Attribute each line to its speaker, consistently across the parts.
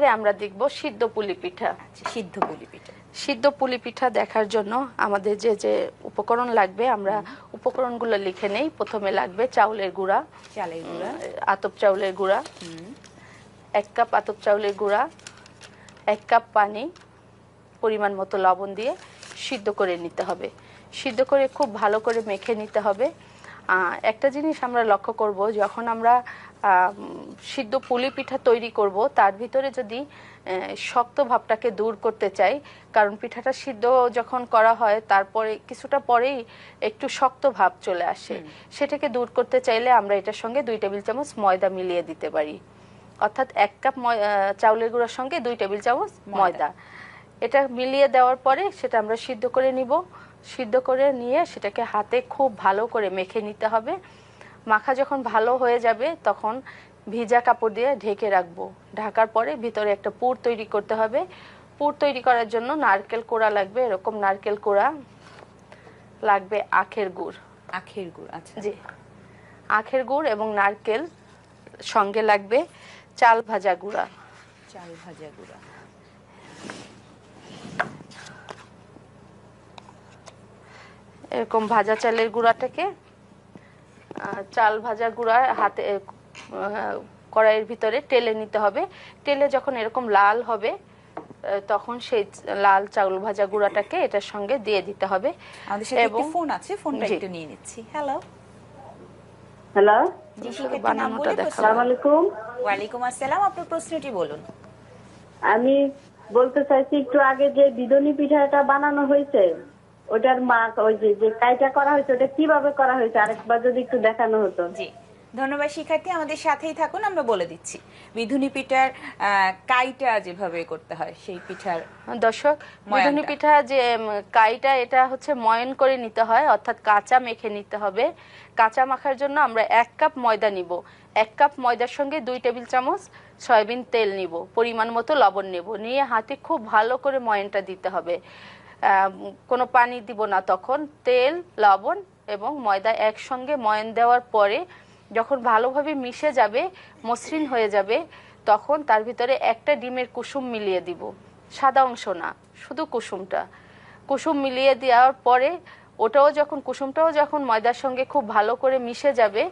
Speaker 1: এবারে আমরা দেখব সিদ্ধ পুলি পিঠা।
Speaker 2: সিদ্ধ পুলি পিঠা।
Speaker 1: সিদ্ধ পুলি পিঠা দেখার জন্য আমাদের যে যে উপকরণ লাগবে আমরা উপকরণগুলো লিখে নেই। প্রথমে লাগবে চাউলের গুঁড়া, আতপ চাউলের গুঁড়া, 1 কাপ আতপ চাউলের গুঁড়া, 1 কাপ পানি, পরিমাণ মতো লবণ দিয়ে সিদ্ধ করে নিতে হবে। সিদ্ধ করে খুব ভালো করে মেখে নিতে হবে। একটা জিনিস আমরা লক্ষ্য করব, যখন আমরা সিদ্ধ পুলি পিঠা তৈরি করব তার ভিতরে যদি শক্ত ভাবটাকে দূর করতে চাই, কারণ পিঠাটা সিদ্ধ যখন করা হয় তারপরে কিছুটা পরেই একটু শক্ত ভাব চলে আসে, সেটাকে দূর করতে চাইলে আমরা এটার সঙ্গে 2 টেবিল চামচ ময়দা মিলিয়ে দিতে পারি। অর্থাৎ 1 কাপ চাউলের গুঁড়ার সঙ্গে 2 টেবিল চামচ ময়দা, এটা মিলিয়ে দেওয়ার পরে সেটা আমরা সিদ্ধ করে নিব। সিদ্ধ করে নিয়ে সেটাকে হাতে খুব ভালো করে মেখে নিতে হবে। মাখা যখন ভালো হয়ে যাবে তখন ভিজা কাপড় দিয়ে ঢেকে রাখবো। ঢাকার পরে ভিতরে একটা পুর তৈরি করতে হবে। পুর তৈরি করার জন্য নারকেল কোড়া লাগবে, এরকম নারকেল কোড়া লাগবে, আখের গুড়।
Speaker 2: আখের গুড়, আচ্ছা
Speaker 1: জি, আখের গুড় এবং নারকেল, সঙ্গে লাগবে চাল ভাজা গুঁড়া।
Speaker 2: চাল ভাজা গুঁড়া,
Speaker 1: এরকম ভাজা চালের গুঁড়াটাকে চাল ভাজা গুঁড়া হাতে কড়াইয়ের ভিতরে টেলে নিতে হবে। টেলে যখন এরকম লাল হবে তখন সেই লাল চাউল ভাজা গুঁড়াটাকে এটার সঙ্গে দিয়ে দিতে হবে।
Speaker 2: আমাদের সাথে একটি ফোন আছে, ফোনটা একটু নিয়ে নিচ্ছি। হ্যালো
Speaker 3: হ্যালো,
Speaker 2: জি শিক্ষার্থীর নাম বলে।
Speaker 3: আসসালামু আলাইকুম।
Speaker 2: ওয়ালাইকুম আসসালাম, আপনার প্রশ্নটি বলুন।
Speaker 3: আমি বলতে চাইছি, একটু আগে যে বিদনি পিঠাটা বানানো হয়েছে ওটার ওই যে কাইটা করা হয়েছে ওটা কিভাবে করা হয়েছে আরেকবার যদি একটু দেখানো হতো।
Speaker 2: জি ধন্যবাদ শিক্ষার্থী, আমাদের সাথেই থাকুন, আমরা বলে দিচ্ছি। বিধুনি পিঠার কাইটা যেভাবে করতে হয় সেই পিঠার
Speaker 1: দর্শক, বিধুনি পিঠা যে কাইটা এটা হচ্ছে ময়ন করে নিতে হয়, অর্থাৎ কাঁচা মেখে নিতে হবে। কাঁচা মাখার জন্য আমরা 1 কাপ ময়দা নিব। 1 কাপ ময়দার সঙ্গে 2 টেবিল চামচ সয়াবিন তেল নিব, পরিমাণ মতো লবণ নেব, নিয়ে হাতে খুব ভালো করে ময়নটা দিতে হবে। কোনো পানি দিব না, তখন তেল, লবণ এবং ময়দা একসঙ্গে ময়ন দেওয়ার পরে যখন ভালোভাবে মিশে যাবে, মসৃণ হয়ে যাবে, তখন তার ভিতরে একটা ডিমের কুসুম মিলিয়ে দিব। সাদা অংশ না, শুধু কুসুমটা। কুসুম মিলিয়ে দেওয়ার পরে কুসুমটাও যখন ময়দার সঙ্গে খুব ভালো করে মিশে যাবে,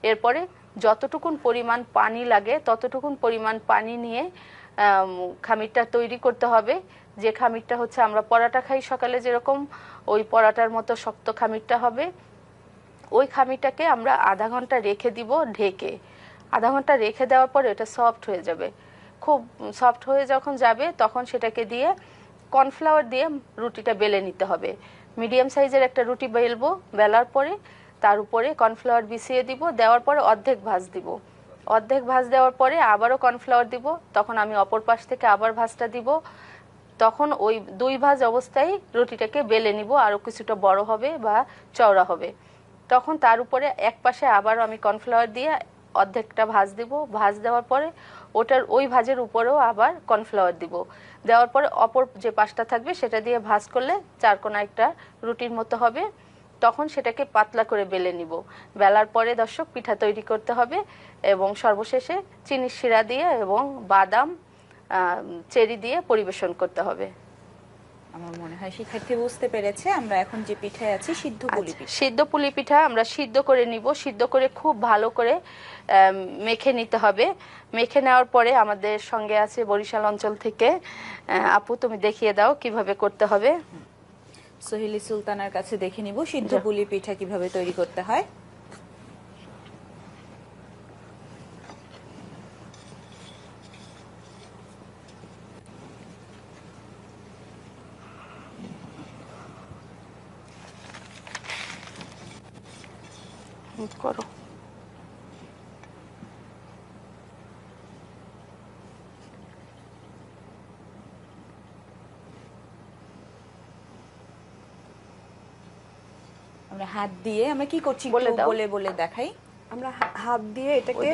Speaker 1: এরপরে যতটুকুন পরিমাণ পানি লাগে ততটুকুন পরিমাণ পানি নিয়ে খামিরটা তৈরি করতে হবে। যে খামিরটা হচ্ছে আমরা পরাটা খাই সকালে যেরকম, ওই পরাটার মতো শক্ত খামিরটা হবে। ওই খামিরটাকে আমরা আধা ঘন্টা রেখে দিব ঢেকে। আধা ঘন্টা রেখে দেওয়ার পরে এটা সফট হয়ে যাবে। খুব সফট হয়ে যখন যাবে তখন সেটাকে দিয়ে কর্নফ্লাওয়ার দিয়ে রুটিটা বেলে নিতে হবে। মিডিয়াম সাইজের একটা রুটি বেলবো, বেলার পরে তার উপরে কর্নফ্লাওয়ার বিছিয়ে দিব, দেওয়ার পরে অর্ধেক ভাঁজ দিব। অর্ধেক ভাঁজ দেওয়ার পরে আবারও কর্নফ্লাওয়ার দিব, তখন আমি অপর পাশ থেকে আবার ভাঁজটা দিব। তখন ওই 2 ভাঁজ অবস্থায় রুটিটাকে বেলে নিব, আরও কিছুটা বড় হবে বা চওড়া হবে। তখন তার উপরে এক পাশে আবারও আমি কর্নফ্লাওয়ার দিয়ে অর্ধেকটা ভাঁজ দিব। ভাঁজ দেওয়ার পরে ওই ভাঁজের উপরেও আবার কর্নফ্লাওয়ার দিব। দেওয়ার পরে অপর যে পাশটা থাকবে সেটা দিয়ে ভাঁজ করলে 4 কোণা একটা রুটির মতো হবে। তখন সেটাকে পাতলা করে বেলে নিব। বেলার পরে দর্শক পিঠা তৈরি করতে হবে এবং সর্বশেষে চিনির শিরা দিয়ে এবং বাদাম, চেরি দিয়ে পরিবেশন করতে হবে।
Speaker 2: আমার মনে হয় শিক্ষার্থী বুঝতে পেরেছে। আমরা এখন যে পিঠায় আছি সিদ্ধ পুলি পিঠা।
Speaker 1: সিদ্ধ পুলি পিঠা আমরা সিদ্ধ করে নিব। সিদ্ধ করে খুব ভালো করে মেখে নিতে হবে। মেখে নেওয়ার পরে আমাদের সঙ্গে আছে বরিশাল অঞ্চল থেকে আপু, তুমি দেখিয়ে দাও কিভাবে করতে হবে।
Speaker 2: সোহেলি সুলতানার কাছে দেখে নিব সিদ্ধ পুলি পিঠা কিভাবে তৈরি করতে হয়।
Speaker 1: করো।
Speaker 2: আমরা হাত দিয়ে আমরা কি করছি বলে বলে দেখাই।
Speaker 4: আমরা হাত দিয়ে এটাকে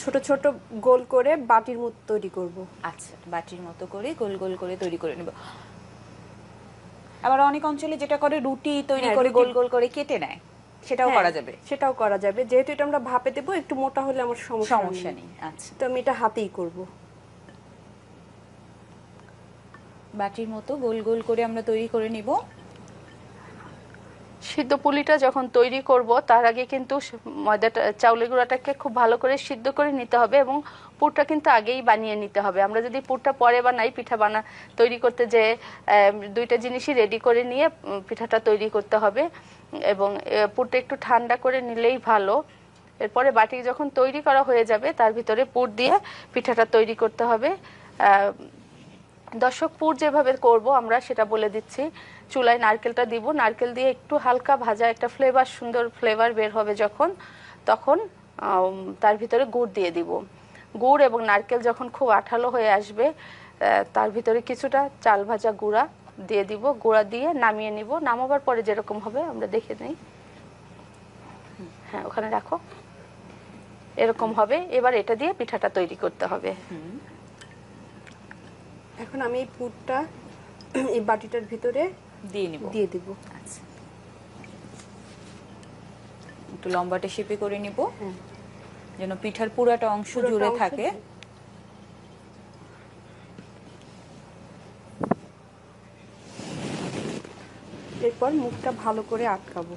Speaker 4: ছোট ছোট গোল করে বাটির মতো তৈরি করব।
Speaker 2: আচ্ছা, বাটির মতো করে গোল গোল করে তৈরি করে নেব। আবার অনেক অঞ্চলে যেটা করে রুটি তৈরি করে গোল গোল করে কেটে নেয়, সেটাও করা যাবে।
Speaker 4: সেটাও করা যাবে, যেহেতু এটা আমরা ভাপে দেব, একটু মোটা হলে আমার সমস্যা নেই।
Speaker 2: আচ্ছা,
Speaker 4: তো আমি এটা হাতেই করব।
Speaker 2: বাটির মতো গোল গোল করে আমরা তৈরি করে নিব।
Speaker 1: সিদ্ধ পুলিটা যখন তৈরি করব তার আগে কিন্তু ময়দাটা চাউলের গুঁড়াটাকে খুব ভালো করে সিদ্ধ করে নিতে হবে এবং পুরটা কিন্তু আগেই বানিয়ে নিতে হবে। আমরা যদি পুরটা পরে বানাই, পিঠা তৈরি করতে যে দুইটা জিনিসই রেডি করে নিয়ে পিঠাটা তৈরি করতে হবে এবং পুরটা একটু ঠান্ডা করে নিলেই ভালো। এরপরে বাটি যখন তৈরি করা হয়ে যাবে তার ভিতরে পুর দিয়ে পিঠাটা তৈরি করতে হবে। দর্শক, পুর যেভাবে করব আমরা সেটা বলে দিচ্ছি। চুলায় নারকেলটা দিব, নারকেল দিয়ে একটু হালকা ভাজা, একটা ফ্লেভার, সুন্দর ফ্লেভার বের হবে যখন, তখন তার ভিতরে গুড় দিয়ে দিব। গুড় এবং নারকেল যখন খুব আঠালো হয়ে আসবে তার ভিতরে কিছুটা চাল ভাজা গুঁড়া দিয়ে দিব। গুঁড়া দিয়ে নামিয়ে নিব। নামাবার পরে যেরকম হবে আমরা দেখে নিই। হ্যাঁ, ওখানে রাখো। এরকম হবে। এবার এটা দিয়ে পিঠাটা তৈরি করতে হবে।
Speaker 4: এখন আমি এই পুরটা এই বাটিটার ভিতরে দিয়ে দিব।
Speaker 2: আচ্ছা, একটু লম্বাটে শেপে করে নিব যেন পিঠার পুরাটা অংশ জুড়ে থাকে।
Speaker 4: এরপর মুখটা ভালো করে আটকাবো।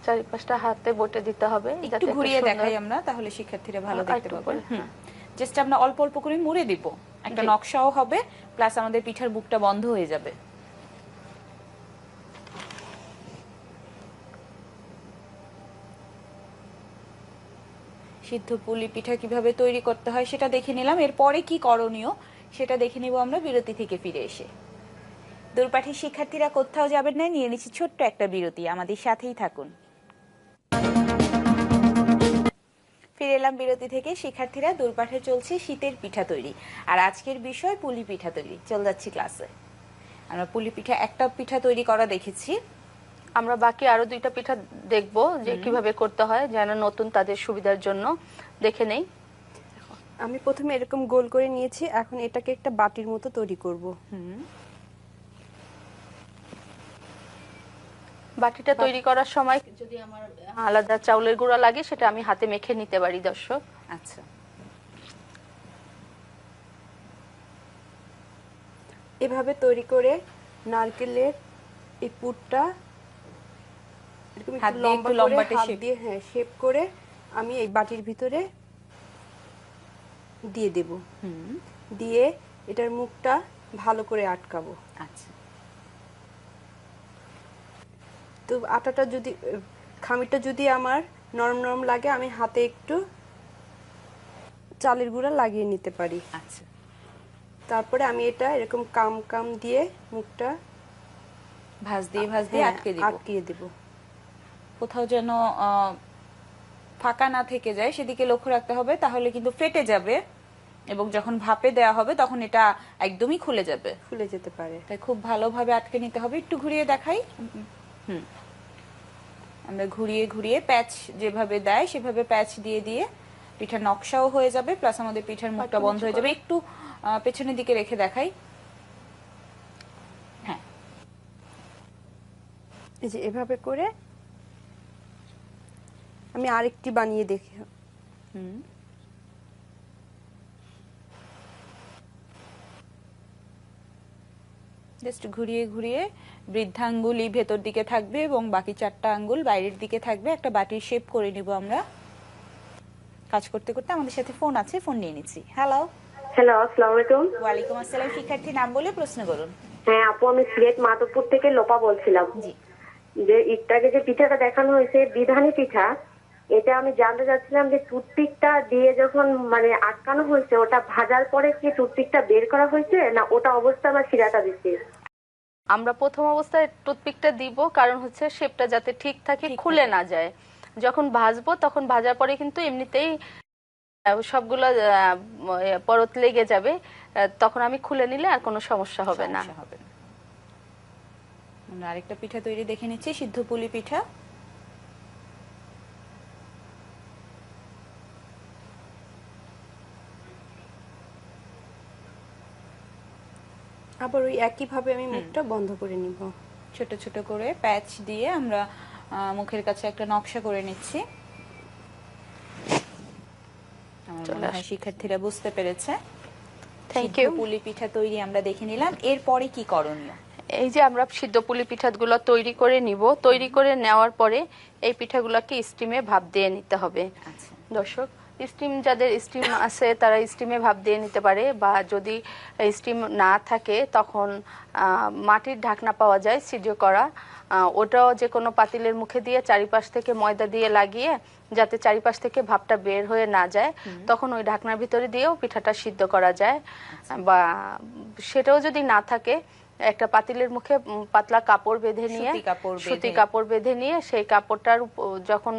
Speaker 1: চারিপাশটা হাতে বটে দিতে হবে।
Speaker 2: একটু ঘুরিয়ে দেখাই আমরা, তাহলে শিক্ষার্থীরা ভালো দেখতে পাবে। জাস্ট আমরা অল্প অল্প করে মুড়ে দিব, একটা নকশাও হবে, প্লাস আমাদের পিঠার বুকটা বন্ধ হয়ে যাবে। সিদ্ধ পুলি পিঠা কিভাবে তৈরি করতে হয় সেটা দেখে নিলাম। এরপরে কি করণীয় সেটা দেখে নিব আমরা বিরতি থেকে ফিরে এসে। দূরপাঠের শিক্ষার্থীরা কোথাও যাবেন না, নিয়ে নিচ্ছি ছোট্ট একটা বিরতি, আমাদের সাথেই থাকুন। ফিরে এলাম বিরতি থেকে। শিক্ষার্থীরা, দূরপাঠে চলছে শীতের পিঠা তৈরি, আর আজকের বিষয় পুলি পিঠা তৈরি। চল যাচ্ছি ক্লাসে। আমরা পুলি পিঠা একটা পিঠা তৈরি করা দেখেছি,
Speaker 1: আমরা বাকি আরো দুইটা পিঠা দেখব যে কিভাবে করতে হয়, যেন নতুন তাদের সুবিধার জন্য দেখে নেই।
Speaker 4: আমি প্রথমে এরকম গোল করে নিয়েছি, এখন এটাকে একটা বাটির মতো তৈরি করব।
Speaker 1: বাটিটা তৈরি করার সময় যদি আমার আলাদা চাউলের গুঁড়া লাগে সেটা আমি হাতে মেখে নিতে পারি দর্শক।
Speaker 2: আচ্ছা,
Speaker 4: এভাবে তৈরি করে নারকেলের এই পুরটা এরকম একটু লম্বা করে হাত দিয়ে শেপ করে আমি এই বাটির ভিতরে দিয়ে দেব। দিয়ে এটার মুখটা ভালো করে আটকাবো।
Speaker 2: আচ্ছা,
Speaker 4: তো আটাটা যদি খামিরটা যদি আমার নরম নরম লাগে, আমি হাতে একটু চালের গুঁড়া লাগিয়ে নিতে পারি।
Speaker 2: আচ্ছা,
Speaker 4: তারপরে আমি এটা এরকম কাম কাম দিয়ে মুখটা
Speaker 2: ভাঁজ দিয়ে আটকিয়ে দেব। কোথাও যেন ফাঁকা না থেকে যায় সেদিকে লক্ষ্য রাখতে হবে, তাহলে কিন্তু ফেটে যাবে এবং যখন ভাপে দেওয়া হবে তখন এটা একদমই খুলে
Speaker 4: যেতে পারে।
Speaker 2: তাই খুব ভালোভাবে আটকে নিতে হবে। একটু ঘুরিয়ে দেখাই। আমরা ঘুরিয়ে ঘুরিয়ে প্যাচ যেভাবে দেয় সেভাবে প্যাচ দিয়ে দিয়ে পিঠার নকশাও হয়ে যাবে, প্লাস আমাদের পিঠার মুখটা বন্ধ হয়ে যাবে। একটু পেছনের দিকে রেখে দেখাই। হ্যাঁ,
Speaker 4: এই যে এভাবে করে আমি আরেকটি বানিয়ে দেখি।
Speaker 2: জাস্ট ঘুরিয়ে ঘুরিয়ে বৃদ্ধাঙ্গুলি ভেতর দিকে থাকবে এবং বাকি চারটা আঙ্গুল বাইরের দিকে থাকবে। একটা বাটির শেপ করে নিব আমরা। কাজ করতে করতে আমাদের সাথে ফোন আছে, ফোন নিয়ে নিচ্ছি। হ্যালো,
Speaker 3: আসসালামু আলাইকুম।
Speaker 2: ওয়ালাইকুম আসসালাম। শিক্ষার্থী নাম বলে প্রশ্ন করুন।
Speaker 3: হ্যাঁ আপু, আমি সিলেট মাধবপুর থেকে লোপা বলছিলাম।
Speaker 2: জি,
Speaker 3: যে একটাকে যে পিঠাটা দেখানো হয়েছে বিধানী পিঠা, এটা আমি জানতে চাচ্ছিলাম যে টুথপিকটা দিয়ে যখন মানে আটকানো হয়েছে, ওটা ভাজার পরে কি টুথপিকটা বের করা হয়েছে, না ওটা অবস্থা আমার শিরাটা দিচ্ছে?
Speaker 1: আমরা প্রথম অবস্থায় টুথপিকটা দিব, কারণ হচ্ছে শেপটা যাতে ঠিক থাকে, খুলে না যায়। যখন ভাজবো তখন ভাজার পরে কিন্তু এমনিতেই সবগুলো পরত লেগে যাবে, তখন আমি খুলে নিলে আর কোনো সমস্যা হবে না।
Speaker 2: আমরা আরেকটা পিঠা তৈরি দেখে নিচ্ছি, সিদ্ধ পুলি পিঠা।
Speaker 4: আবার ওই একই ভাবে আমি মুখটা বন্ধ করে নিব।
Speaker 2: ছোট ছোট করে প্যাচ দিয়ে আমরা মুখের কাছে একটা নকশা করে নিচ্ছি। আমার মনে হয় শিক্ষার্থীরা বুঝতে পেরেছে।
Speaker 1: Thank you.
Speaker 2: পুলি পিঠা তৈরি আমরা দেখে নিলাম, এরপরে কি করণীয়?
Speaker 1: এই যে আমরা সিদ্ধ পুলি পিঠাগুলো তৈরি করে নিব, তৈরি করে নেওয়ার পরে এই পিঠাগুলোকে স্টিমে ভাপ দিয়ে নিতে হবে।
Speaker 2: আচ্ছা
Speaker 1: দর্শক, স্টিম যাদের স্টিম আছে তারা স্টিমে ভাপ দিয়ে নিতে পারে, বা যদি স্টিম না থাকে তখন মাটির ঢাকনা পাওয়া যায় সিদ্ধ করা, ওটাও যে কোনো পাতিলের মুখে দিয়ে চারিপাশ থেকে ময়দা দিয়ে লাগিয়ে যাতে চারিপাশ থেকে ভাপটা বের হয়ে না যায়, তখন ওই ঢাকনার ভিতরে দিয়েও পিঠাটা সিদ্ধ করা যায়। বা সেটাও যদি না থাকে, একটা পাতিলের মুখে পাতলা কাপড় বেঁধে নিয়ে, সুতি কাপড় বেঁধে নিয়ে সেই কাপড়টার যখন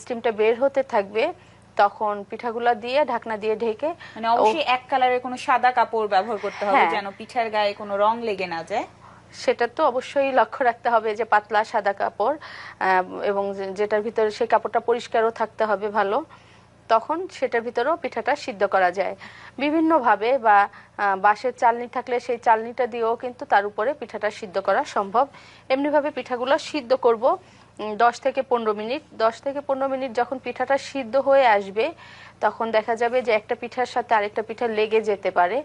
Speaker 1: স্টিমটা বের হতে থাকবে তখন পিঠাগুলা দিয়ে ঢাকনা দিয়ে ঢেকে,
Speaker 2: মানে অবশ্যই এক কালারের কোনো সাদা কাপড় ব্যবহার করতে হবে যেন পিঠার গায়ে কোনো রং লেগে না যায়।
Speaker 1: সেটা তো অবশ্যই লক্ষ্য রাখতে হবে যে পাতলা সাদা কাপড়, এবং যেটার ভিতরে সেই কাপড়টা পরিষ্কারও থাকতে হবে ভালো, তখন সেটার ভিতরেও পিঠাটা সিদ্ধ করা যায় বিভিন্নভাবে। বা বাঁশের চালনি থাকলে সেই চালনিটা দিয়েও কিন্তু তার উপরে পিঠাটা সিদ্ধ করা সম্ভব। এমনিভাবে পিঠাগুলো সিদ্ধ করব 10 থেকে 15 মিনিট। 10 থেকে 15 মিনিট যখন পিঠাটা সিদ্ধ হয়ে আসবে তখন দেখা যাবে যে একটা পিঠার সাথে আরেকটা পিঠা লেগে যেতে পারে।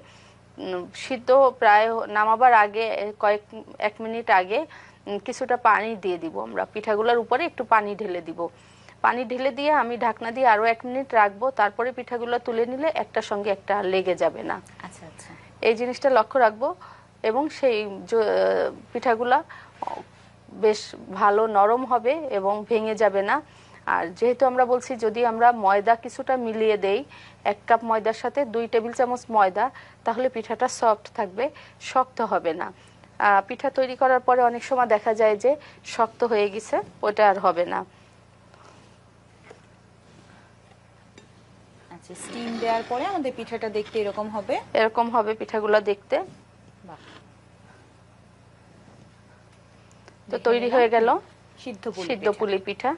Speaker 1: সিদ্ধ প্রায় নামাবার আগে এক মিনিট আগে কিছুটা পানি দিয়ে দিব, আমরা পিঠাগুলোর উপরে একটু পানি ঢেলে দিব। পানি ঢেলে দিয়ে আমি ঢাকনা দিয়ে আরো 1 মিনিট রাখবো, তারপরে পিঠাগুলো তুলে নিলে একটার সঙ্গে একটা লেগে যাবে না।
Speaker 2: আচ্ছা আচ্ছা,
Speaker 1: এই জিনিসটা লক্ষ্য রাখবো। এবং সেই পিঠাগুলা বেশ ভালো নরম হবে এবং ভেঙে যাবে না। আর যেহেতু আমরা বলছি যদি আমরা ময়দা কিছুটা মিলিয়ে দেই, 1 কাপ ময়দার সাথে 2 টেবিল চামচ ময়দা, তাহলে পিঠাটা সফট থাকবে, শক্ত হবে না। পিঠা তৈরি করার পরে অনেক সময় দেখা যায় যে শক্ত হয়ে গেছে, ওটা আর হবে না।
Speaker 2: আচ্ছা, স্টিম দেওয়ার পরে আমাদের পিঠাটা দেখতে এরকম হবে।
Speaker 1: এরকম হবে পিঠাগুলো দেখতে। তো তৈরি হয়ে গেল সিদ্ধ পুলি পিঠা।